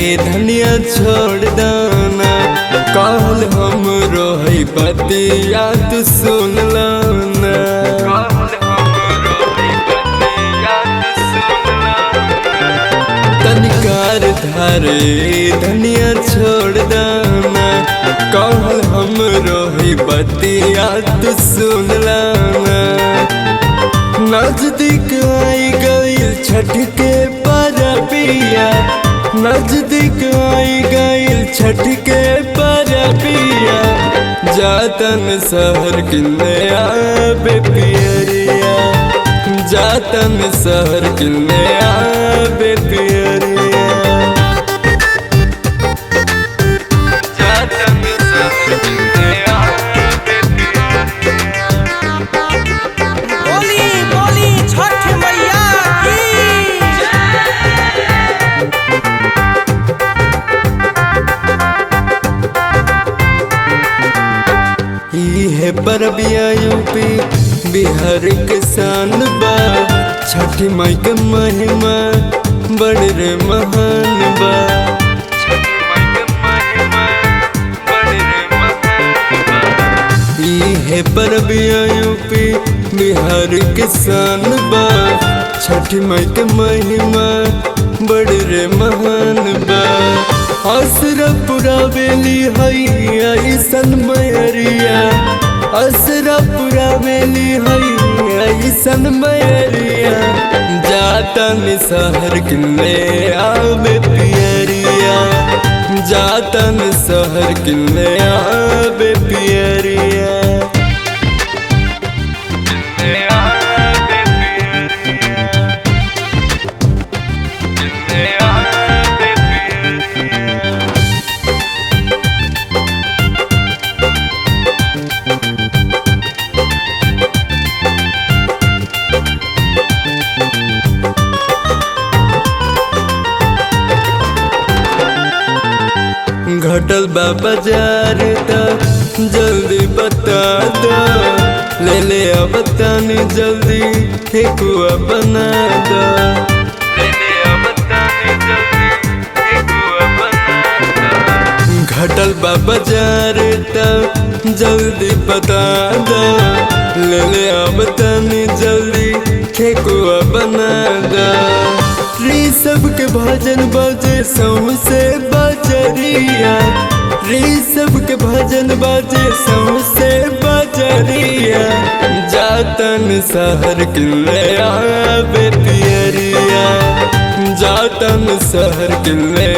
धनिया छोड़ दाना कहल हम रोही बतिया तू सुन लाना। तनिकार धारे धनिया छोड़ दाना कहल हम रोही बतिया तू सुन लाना। नजदीक आई गई छठ के परबिया, नजदीक आई गई छठ के परबिया। जातन शहर किन्ने आबे पियरिया, जातन शहर किन्ने आबे पियरिया। जातन शहर किन्ने आबे पियरिया। बोली बोली छठ मैया की है परबिया यूपी बिहार के शान बा। छठी माई के महिमा बड़ रे महान बा। है परबिया यूपी बिहार के शान बा। छठी माई के महिमा बड़ रे महान बा। असरा पूरा बेली हई ऐसन मैरिया, असरा पूरा बेली हई ऐसन मैरिया। जातन शहर किन्ने आबे पियरिया, जातन शहर किन्ने आबे पियरिया। घटल बा बाजार त जल्दी बता दो, ले ले अब तनी जल्दी ठेकुआ बना दो। घटल बा बाजार त जल्दी बता दो, ले ले अब तनी जल्दी ठेकुआ बना दो। सबके भजन बजे सौसे बजरिया, सबके भजन बजे सौसे बजरिया। जातन शहर किन्ने आबे पियरिया, जातन शहर किन्ने